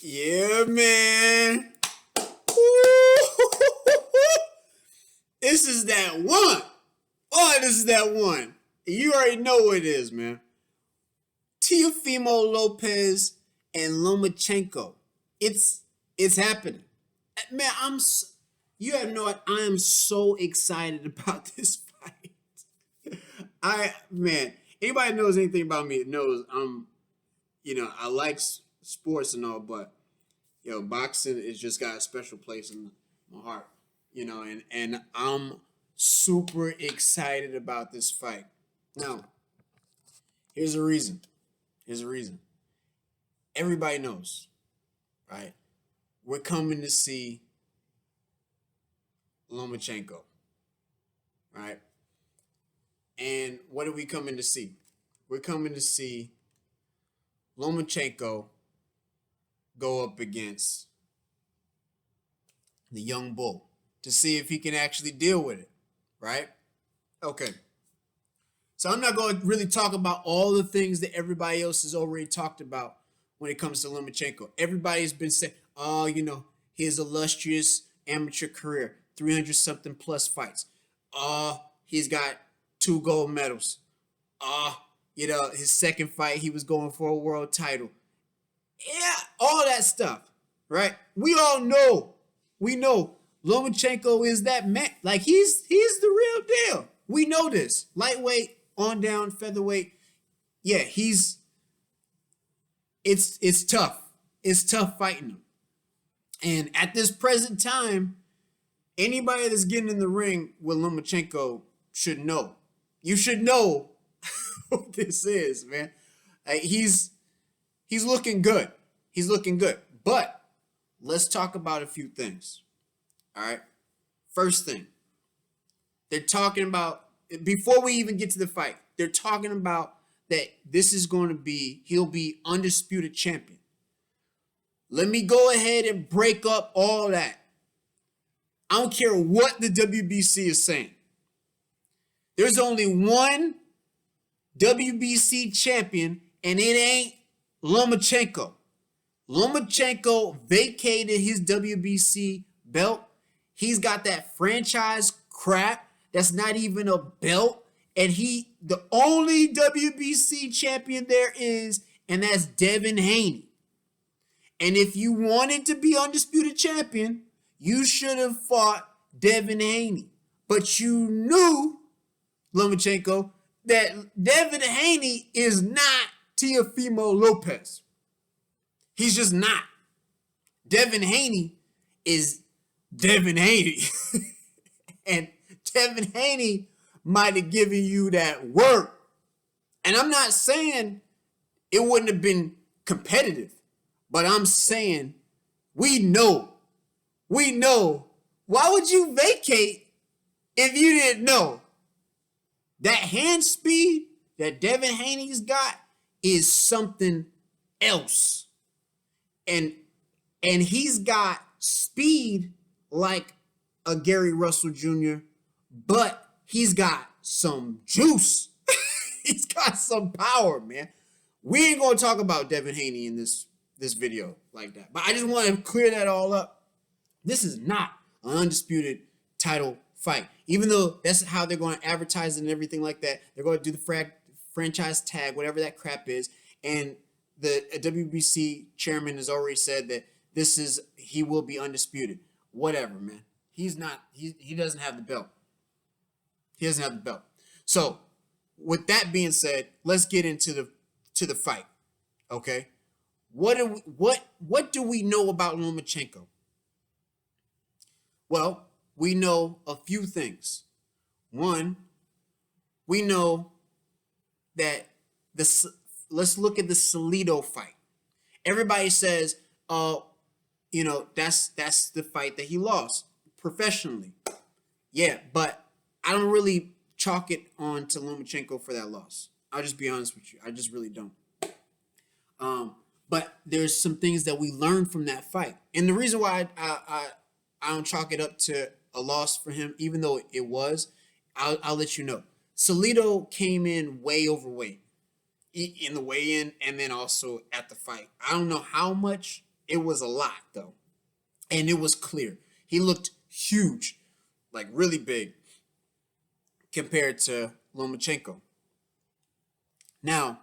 Yeah, man. Woo! This is that one. Oh, this is that one. You already know what it is, man. Teofimo Lopez and Lomachenko. It's happening. Man, you have no idea. I am so excited about this fight. Anybody knows anything about me knows I like sports and all, but boxing has just got a special place in my heart. And I'm super excited about this fight. Now, here's a reason. Everybody knows, right? We're coming to see Lomachenko, right? And what are we coming to see? We're coming to see Lomachenko go up against the young bull to see if he can actually deal with it, right? Okay. So I'm not going to really talk about all the things that everybody else has already talked about when it comes to Lomachenko. Everybody's been saying, his illustrious amateur career, 300-something plus fights. He's got 2 gold medals. His second fight, he was going for a world title. Yeah, all that stuff, right? We all know. We know Lomachenko is that man. Like, he's the real deal. We know this. Lightweight, on down, featherweight. Yeah, it's tough. It's tough fighting him. And at this present time, anybody that's getting in the ring with Lomachenko should know. You should know what this is, man. He's looking good. He's looking good. But let's talk about a few things. All right. First thing, they're talking about, before we even get to the fight, they're talking about that this is going to be, he'll be undisputed champion. Let me go ahead and break up all that. I don't care what the WBC is saying. There's only one WBC champion, and it ain't Lomachenko. Lomachenko vacated his WBC belt. He's got that franchise crap that's not even a belt. And the only WBC champion there is, and that's Devin Haney. And if you wanted to be undisputed champion, you should have fought Devin Haney. But you knew, Lomachenko, that Devin Haney is not Teofimo Lopez. He's just not. Devin Haney is Devin Haney. And Devin Haney might have given you that work. And I'm not saying it wouldn't have been competitive, but I'm saying we know. Why would you vacate if you didn't know? That hand speed that Devin Haney's got is something else. And he's got speed like a Gary Russell Jr., but he's got some juice. He's got some power, man. We ain't going to talk about Devin Haney in this video like that. But I just want to clear that all up. This is not an undisputed title fight. Even though that's how they're going to advertise it and everything like that. They're going to do the franchise tag, whatever that crap is. And the WBC chairman has already said that he will be undisputed. Whatever, man. He doesn't have the belt. He doesn't have the belt. So, with that being said, let's get into the fight. Okay? What do we know about Lomachenko? Well, we know a few things. One, we know that let's look at the Salido fight. Everybody says, that's the fight that he lost professionally. Yeah, but I don't really chalk it on to Lomachenko for that loss. I'll just be honest with you. I just really don't. But there's some things that we learned from that fight. And the reason why I don't chalk it up to a loss for him, even though it was, I'll let you know. Salido came in way overweight in the weigh-in and then also at the fight. I don't know how much It was a lot though. And it was clear. He looked huge, like really big compared to Lomachenko. Now,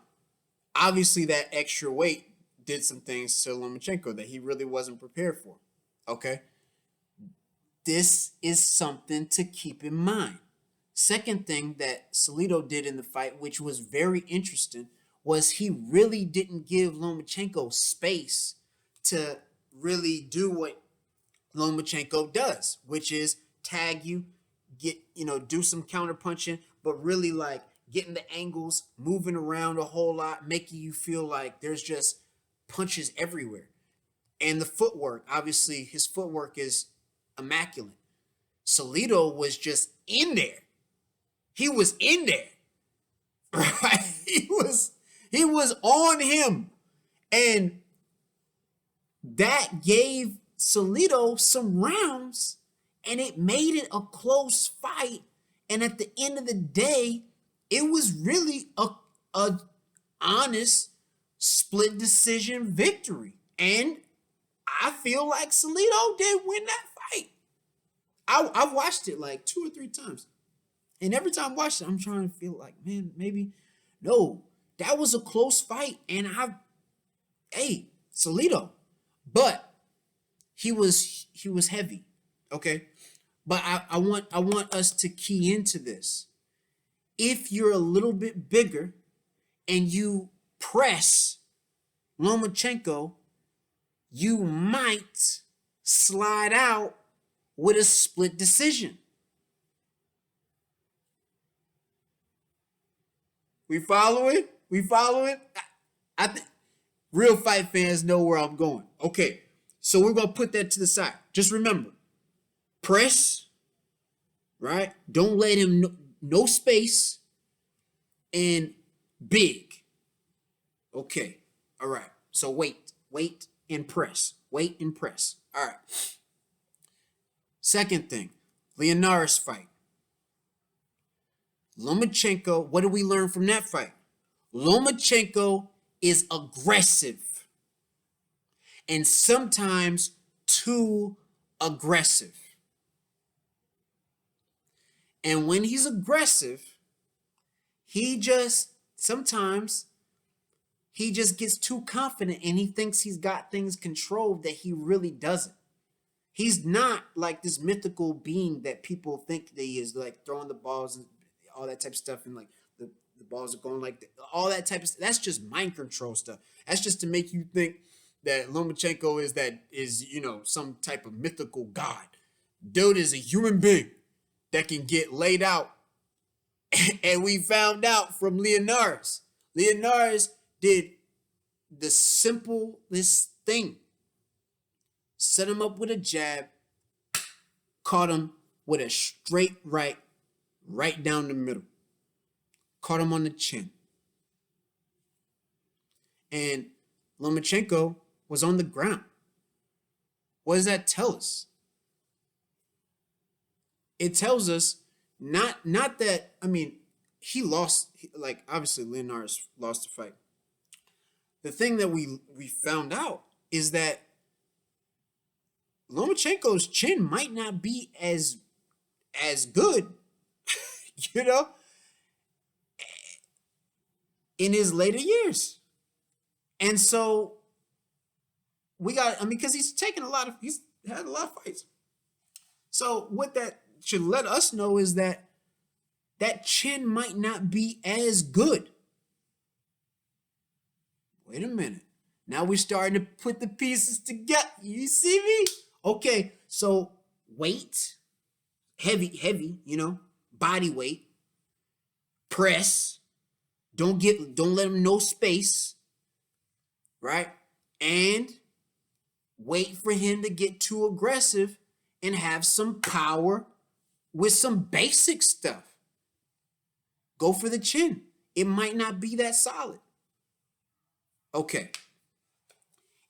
obviously that extra weight did some things to Lomachenko that he really wasn't prepared for. Okay? This is something to keep in mind. Second thing that Salido did in the fight, which was very interesting, was he really didn't give Lomachenko space to really do what Lomachenko does, which is tag you, do some counter punching, but really like getting the angles, moving around a whole lot, making you feel like there's just punches everywhere. And the footwork, obviously, his footwork is immaculate. Salido was just in there. He was in there. Right? He was on him. And that gave Salido some rounds, and it made it a close fight. And at the end of the day, it was really a honest split decision victory. And I feel like Salido did win that fight. I've watched it like 2 or 3 times. And every time I watch it, I'm trying to feel like, man, maybe, no, that was a close fight. And Salido. But he was heavy. Okay. But I want us to key into this. If you're a little bit bigger and you press Lomachenko, you might slide out with a split decision. We following? I think real fight fans know where I'm going. Okay, so we're going to put that to the side. Just remember, press, right? Don't let him no space, and big. Okay, all right. So wait and press. Wait and press. All right. Second thing, Linares fight. Lomachenko, what did we learn from that fight? Lomachenko is aggressive. And sometimes too aggressive. And when he's aggressive, sometimes he just gets too confident and he thinks he's got things controlled that he really doesn't. He's not like this mythical being that people think that he is, like throwing the balls and all that type of stuff, and like the balls are going like all that type of stuff. That's just mind control stuff. That's just to make you think that Lomachenko is some type of mythical god. Dude is a human being that can get laid out. And we found out from Linares. Linares did the simplest thing. Set him up with a jab, caught him with a straight right down the middle. Caught him on the chin. And Lomachenko was on the ground. What does that tell us? It tells us not that, he lost, like obviously Linares lost the fight. The thing that we found out is that Lomachenko's chin might not be as good, in his later years. And so because he's had a lot of fights. So what that should let us know is that chin might not be as good. Wait a minute. Now we're starting to put the pieces together. You see me? Okay, so weight, heavy, body weight, press, don't let him no space, right? And wait for him to get too aggressive and have some power with some basic stuff. Go for the chin. It might not be that solid. Okay.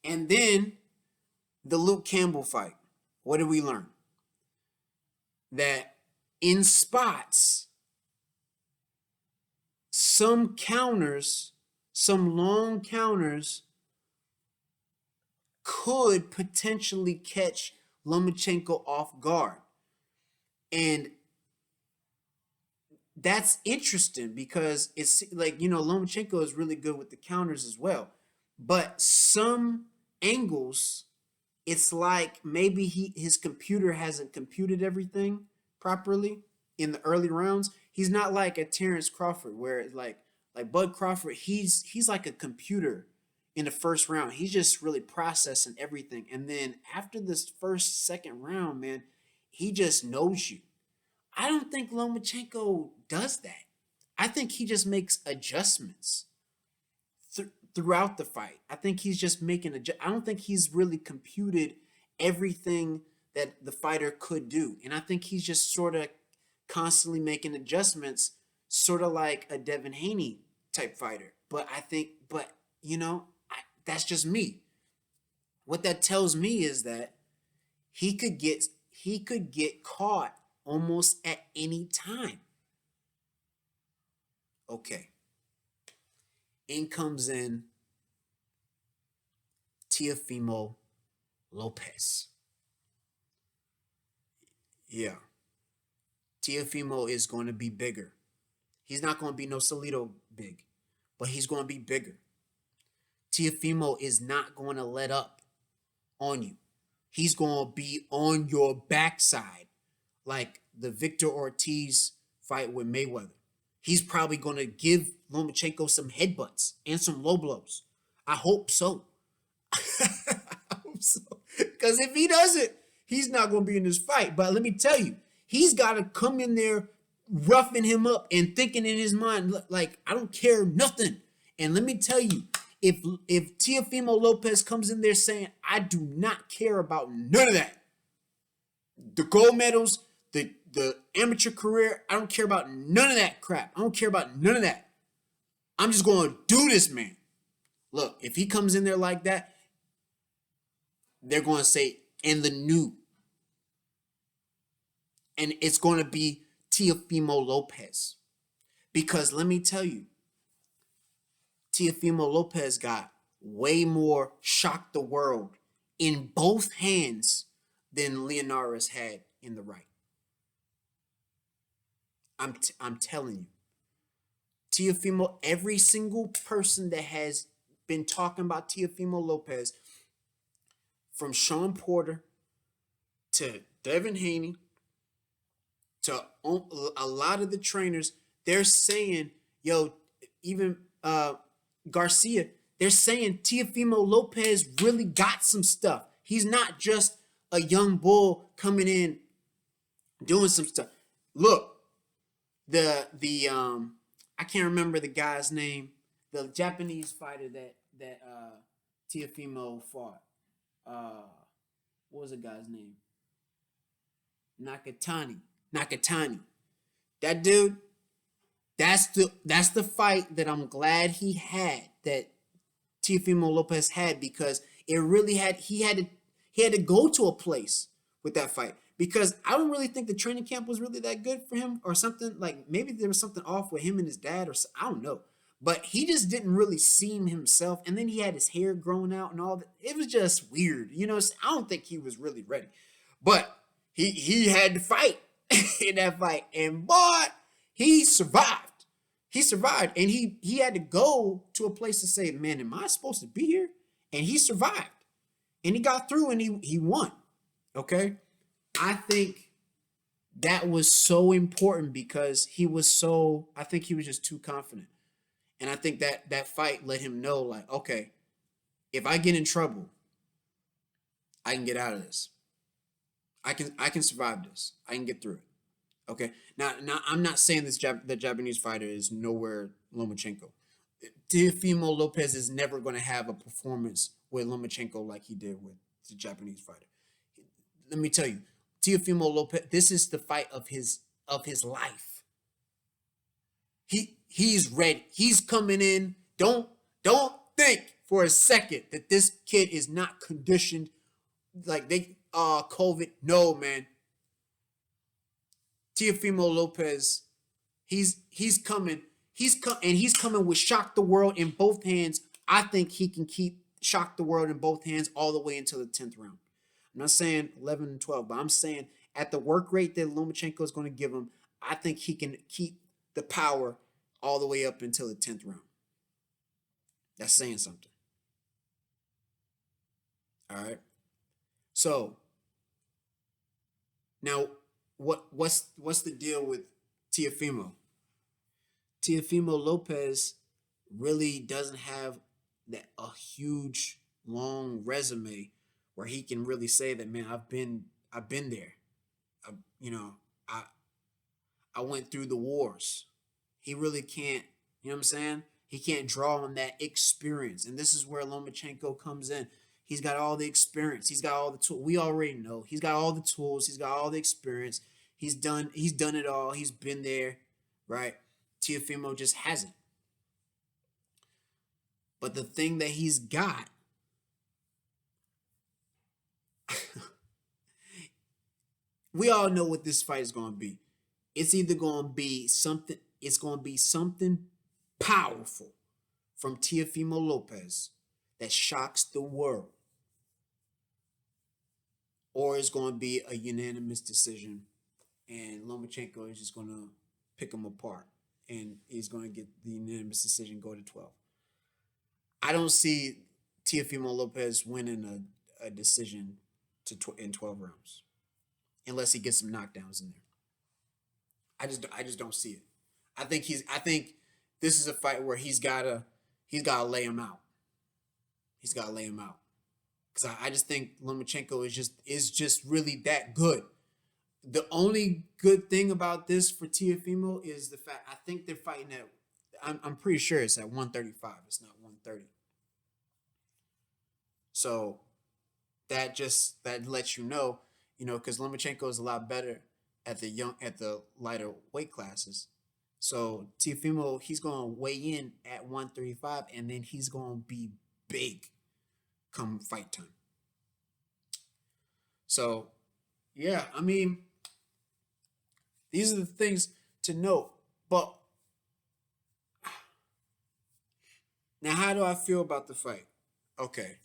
And then the Luke Campbell fight. What did we learn? That in spots, some long counters could potentially catch Lomachenko off guard. And that's interesting because it's like, Lomachenko is really good with the counters as well. But some angles, it's like maybe his computer hasn't computed everything properly in the early rounds. He's not like a Terrence Crawford where it's like Bud Crawford, he's like a computer in the first round. He's just really processing everything. And then after this first, second round, man, he just knows you. I don't think Lomachenko does that. I think he just makes adjustments throughout the fight. I think he's just making I don't think he's really computed everything that the fighter could do. And I think he's just sort of constantly making adjustments, sort of like a Devin Haney type fighter. But that's just me. What that tells me is that he could get caught almost at any time. Okay. In comes in Teofimo Lopez. Yeah. Teofimo is going to be bigger. He's not going to be no Salido big, but he's going to be bigger. Teofimo is not going to let up on you. He's going to be on your backside like the Victor Ortiz fight with Mayweather. He's probably going to give Lomachenko some headbutts and some low blows. I hope so. I hope so. Because if he doesn't, he's not going to be in this fight. But let me tell you, he's got to come in there roughing him up and thinking in his mind, like, I don't care nothing. And let me tell you, if Teofimo Lopez comes in there saying, I do not care about none of that, the gold medals, the amateur career, I don't care about none of that crap. I don't care about none of that. I'm just going to do this, man. Look, if he comes in there like that, they're going to say, and the new. And it's going to be Teofimo Lopez. Because let me tell you, Teofimo Lopez got way more shock the world in both hands than Leonardo's had in the right. I'm telling you. Teofimo, every single person that has been talking about Teofimo Lopez, from Sean Porter to Devin Haney to a lot of the trainers, they're saying, even Garcia, they're saying Teofimo Lopez really got some stuff. He's not just a young bull coming in doing some stuff. Look, the I can't remember the guy's name, the Japanese fighter that Teofimo fought. What was the guy's name? Nakatani. That dude, that's the fight that I'm glad he had, that Teofimo Lopez had, because it really he had to go to a place with that fight, because I don't really think the training camp was really that good for him, or something. Like, maybe there was something off with him and his dad, or I don't know. But he just didn't really seem himself. And then he had his hair growing out and all that. It was just weird. I don't think he was really ready. But he had to fight in that fight. And boy, he survived. He survived. And he had to go to a place to say, man, am I supposed to be here? And he survived. And he got through and he won. Okay? I think that was so important because I think he was just too confident. And I think that fight let him know, like, okay, if I get in trouble, I can get out of this. I can survive this. I can get through it. Okay. Now I'm not saying the Japanese fighter is nowhere Lomachenko. Teofimo Lopez is never going to have a performance with Lomachenko like he did with the Japanese fighter. Let me tell you, Teofimo Lopez, this is the fight of his life. He's ready. He's coming in. Don't think for a second that this kid is not conditioned. Like COVID. No, man. Teofimo Lopez, he's coming. He's coming with shock the world in both hands. I think he can keep shock the world in both hands all the way until the 10th round. I'm not saying 11 and 12, but I'm saying at the work rate that Lomachenko is going to give him, I think he can keep the power all the way up until the 10th round. That's saying something. All right. So now what's the deal with Teofimo? Teofimo Lopez really doesn't have that a huge long resume where he can really say that, man, I've been there. I, you know, I went through the wars. He really can't, you know what I'm saying? He can't draw on that experience. And this is where Lomachenko comes in. He's got all the experience. He's got all the tools. We already know. He's got all the tools. He's got all the experience. He's done it all. He's been there, right? Teofimo just hasn't. But the thing that he's got, we all know what this fight is going to be. It's either going to be something, it's going to be something powerful from Teofimo Lopez that shocks the world, or it's going to be a unanimous decision and Lomachenko is just going to pick him apart and he's going to get the unanimous decision, go to 12. I don't see Teofimo Lopez winning a decision in 12 rounds unless he gets some knockdowns in there. I just don't see it. I think this is a fight where he's gotta lay him out. He's gotta lay him out. Because I just think Lomachenko is just really that good. The only good thing about this for Teofimo is the fact I think they're fighting at I'm pretty sure it's at 135. It's not 130. So that lets you know, because Lomachenko is a lot better at the lighter weight classes. So Teofimo, he's going to weigh in at 135, and then he's going to be big come fight time. So, yeah, I mean, these are the things to note. But now, how do I feel about the fight? Okay.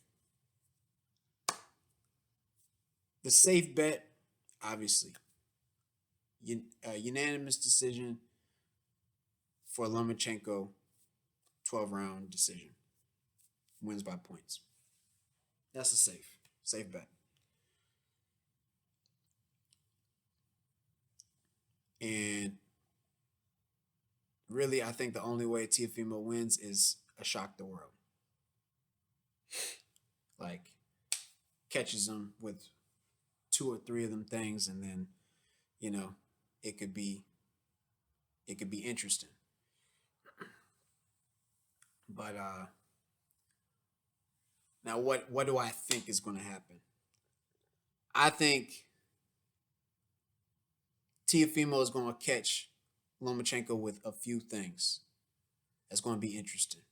The safe bet, obviously. Unanimous decision for Lomachenko, 12-round decision. Wins by points. That's a safe bet. And really, I think the only way Teofimo wins is a shock the world. Like, catches him with 2 or 3 of them things, and then, it could be interesting. But now what do I think is going to happen? I think Teofimo is going to catch Lomachenko with a few things. That's going to be interesting.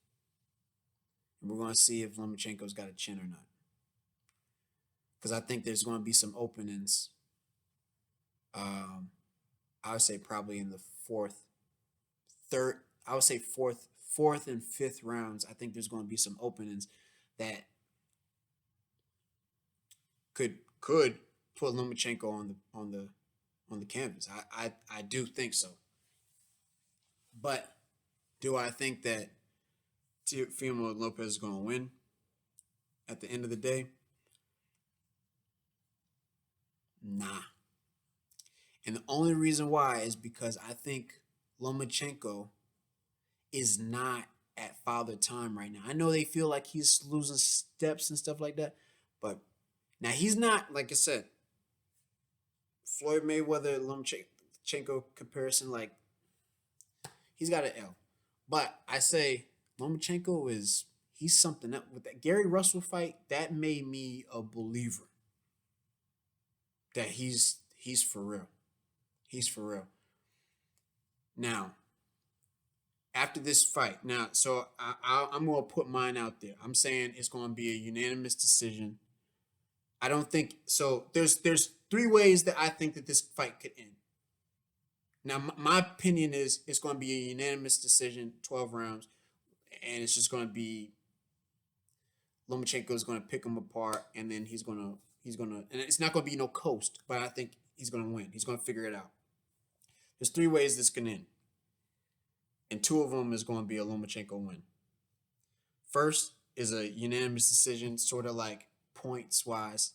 And we're going to see if Lomachenko's got a chin or not. Because I think there's going to be some openings. I would say probably in the fourth and fifth rounds. I think there's going to be some openings that could put Lomachenko on the canvas. I do think so. But do I think that Teofimo Lopez is going to win at the end of the day? Nah. And the only reason why is because I think Lomachenko is not at father time right now. I know they feel like he's losing steps and stuff like that, but now he's not, like I said, Floyd Mayweather Lomachenko comparison, like he's got an L. But I say Lomachenko he's something else. With that Gary Russell fight, that made me a believer that he's for real. He's for real. Now, after this fight, so I'm going to put mine out there. I'm saying it's going to be a unanimous decision. I don't think so. There's 3 ways that I think that this fight could end. Now, my opinion is it's going to be a unanimous decision, 12 rounds, and it's just going to be Lomachenko is going to pick him apart, and then he's gonna, and it's not going to be no coast, but I think he's going to win. He's going to figure it out. There's 3 ways this can end, and 2 of them is going to be a Lomachenko win. First is a unanimous decision, sort of like points wise,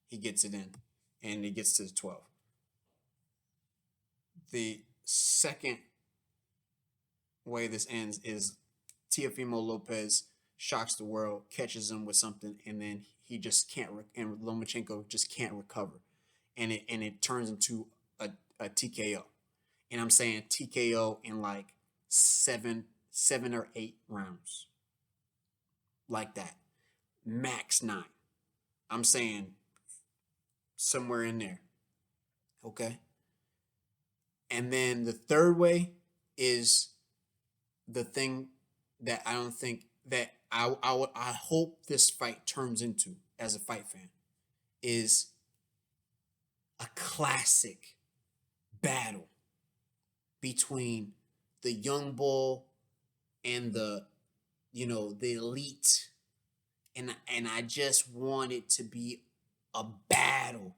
he gets it in, and he gets to the 12. The second way this ends is Teofimo Lopez shocks the world, catches him with something, and then he just can't, and Lomachenko just can't recover, and it turns into a TKO, and I'm saying TKO in like seven or 8 rounds, like that, max 9. I'm saying somewhere in there, okay. And then the third way is the thing that I don't think that I hope this fight turns into as a fight fan, is a classic battle between the young bull and the elite, and I just want it to be a battle,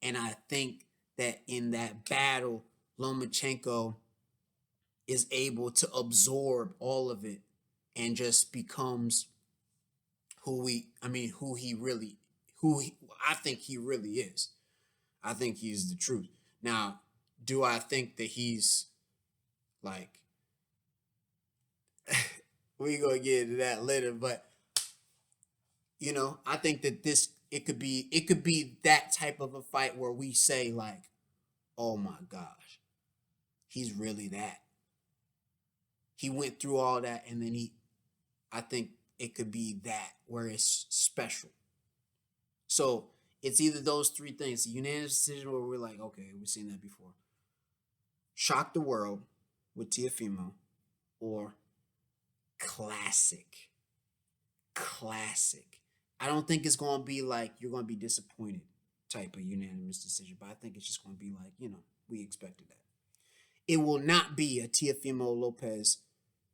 and I think that in that battle Lomachenko is able to absorb all of it and just becomes who I think he really is. I think he's the truth. Now, do I think that he's like we gonna get into that later, but I think that it could be that type of a fight where we say like, oh my gosh, he's really that. He went through all that, and then I think it could be that where it's special. So it's either those 3 things: a unanimous decision where we're like, okay, we've seen that before, shock the world with Teofimo, or classic. I don't think it's going to be like you're going to be disappointed type of unanimous decision, but I think it's just going to be like, we expected that. It will not be a Teofimo Lopez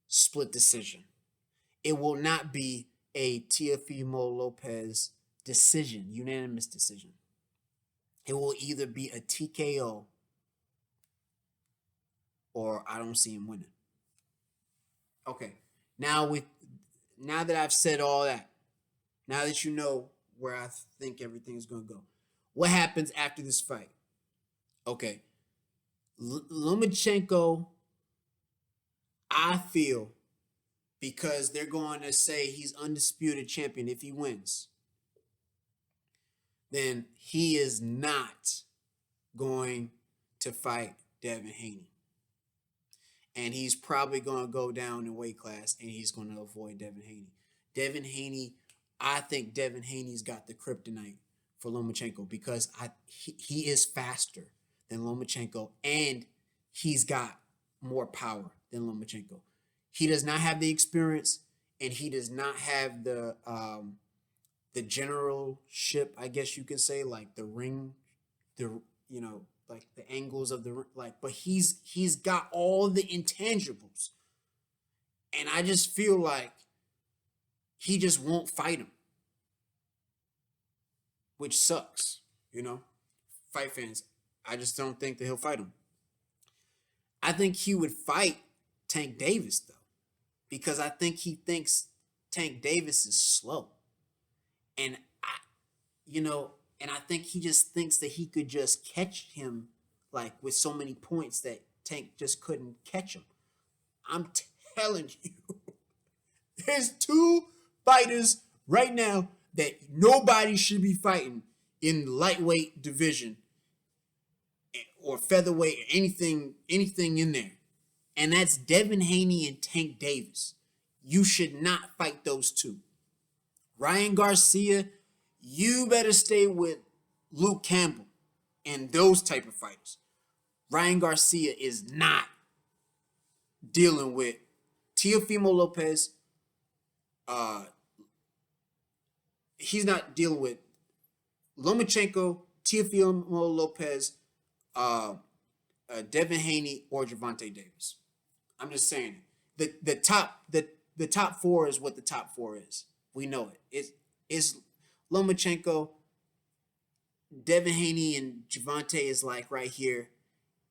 split decision. It will not be a Teofimo Lopez decision, unanimous decision. It will either be a TKO or I don't see him winning. Okay, now that I've said all that, now that you know where I think everything is going to go, what happens after this fight? Okay, Lomachenko, I feel, because they're going to say he's undisputed champion if he wins, then he is not going to fight Devin Haney. And he's probably going to go down in weight class, and he's going to avoid Devin Haney. I think Devin Haney's got the kryptonite for Lomachenko, because he is faster than Lomachenko, and he's got more power than Lomachenko. He does not have the experience, and he does not have the generalship, I guess you could say, like the ring, like the angles of the but he's got all the intangibles, and I just feel like he just won't fight him, which sucks, fight fans. I just don't think that he'll fight him. I think he would fight Tank Davis though, because I think he thinks Tank Davis is slow, and I think he just thinks that he could just catch him, like with so many points that Tank just couldn't catch him. I'm telling you, there's 2 fighters right now that nobody should be fighting in the lightweight division or featherweight or anything in there. And that's Devin Haney and Tank Davis. You should not fight those 2. Ryan Garcia, you better stay with Luke Campbell and those type of fighters. Ryan Garcia is not dealing with Teofimo Lopez. He's not dealing with Lomachenko, Teofimo Lopez, Devin Haney, or Gervonta Davis. I'm just saying the top 4 is what the top 4 is. We know it. Is Lomachenko, Devin Haney, and Gervonta is like right here,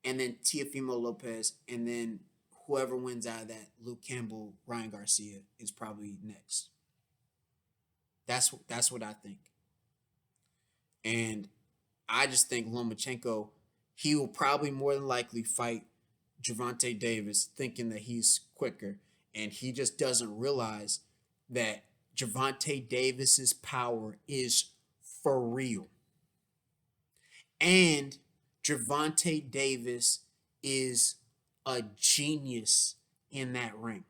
and then Teofimo Lopez, and then whoever wins out of that, Luke Campbell, Ryan Garcia is probably next. That's what I think. And I just think Lomachenko, he will probably more than likely fight Gervonta Davis thinking that he's quicker. And he just doesn't realize that Gervonta Davis's power is for real. And Gervonta Davis is a genius in that ring.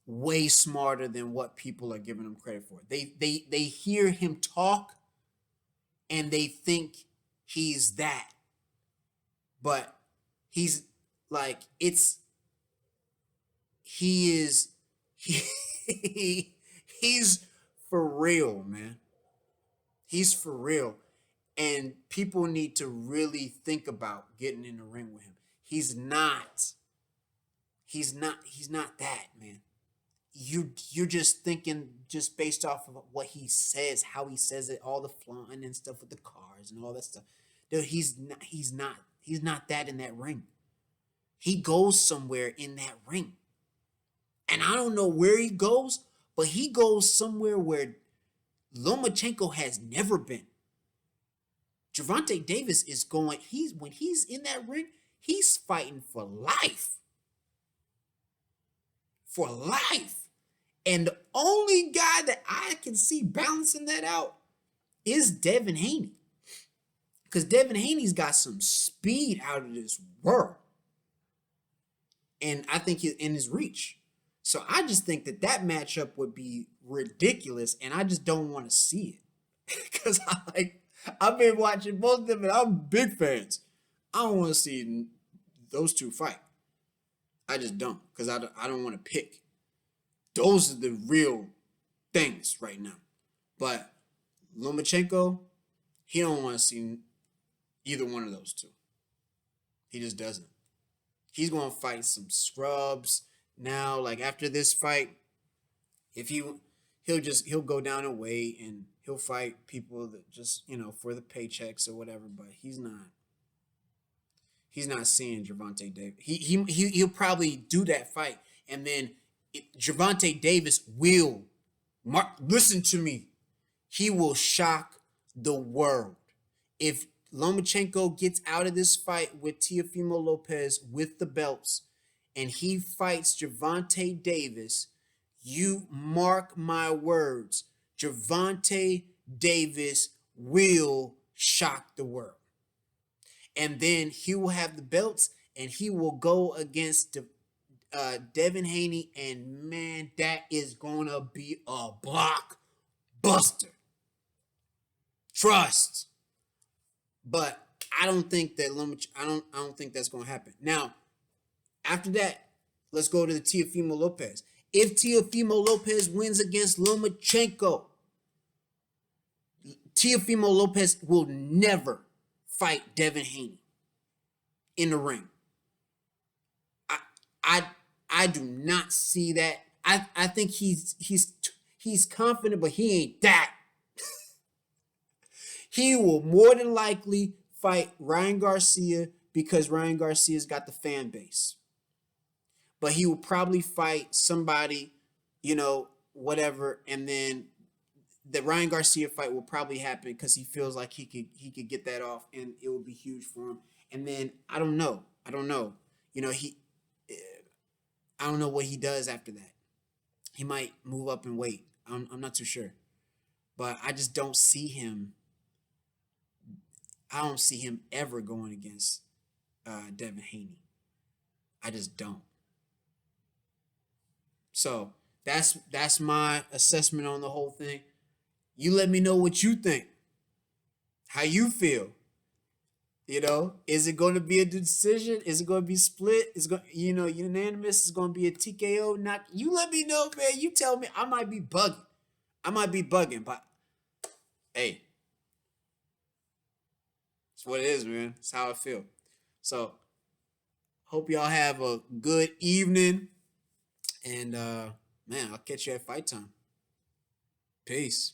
Way smarter than what people are giving him credit for. They hear him talk and they think he's that. But he's like, he's for real, man. He's for real. And people need to really think about getting in the ring with him. He's not that, man. You're just thinking just based off of what he says, how he says it, all the flying and stuff with the cars and all that stuff. Dude, he's not that in that ring. He goes somewhere in that ring. And I don't know where he goes, but he goes somewhere where Lomachenko has never been. Gervonta Davis is going, when he's in that ring, he's fighting for life. For life. And the only guy that I can see balancing that out is Devin Haney. Because Devin Haney's got some speed out of this world. And I think he's in his reach. So I just think that matchup would be ridiculous. And I just don't want to see it. Because I've been watching both of them and I'm big fans. I don't want to see those two fight. I just don't. Because I don't want to pick. Those are the real things right now. But Lomachenko, he don't want to see either one of those two. He just doesn't. He's going to fight some scrubs now. Like after this fight, if he'll go down and weigh and he'll fight people that just, for the paychecks or whatever. But he's not seeing Gervonta Davis. He'll probably do that fight and then Gervonta Davis will, listen to me, he will shock the world. If Lomachenko gets out of this fight with Teofimo Lopez with the belts and he fights Gervonta Davis, you mark my words, Gervonta Davis will shock the world. And then he will have the belts and he will go against Devin Haney, and man, that is gonna be a blockbuster. Trust. But I don't think that I don't think that's gonna happen. Now, after that, let's go to the Teofimo Lopez. If Teofimo Lopez wins against Lomachenko, Teofimo Lopez will never fight Devin Haney in the ring. I do not see that. I think he's confident, but he ain't that. He will more than likely fight Ryan Garcia because Ryan Garcia's got the fan base. But he will probably fight somebody, whatever, and then the Ryan Garcia fight will probably happen because he feels like he could get that off and it will be huge for him. And then I don't know. I don't know what he does after that. He might move up and wait. I'm not too sure. But I just don't see him. I don't see him ever going against Devin Haney. I just don't. So that's my assessment on the whole thing. You let me know what you think. How you feel. Is it going to be a decision? Is it going to be split? Is going, unanimous? Is going to be a TKO? Not. You let me know, man. You tell me. I might be bugging. But hey, it's what it is, man. It's how I feel. So, hope y'all have a good evening. And man, I'll catch you at fight time. Peace.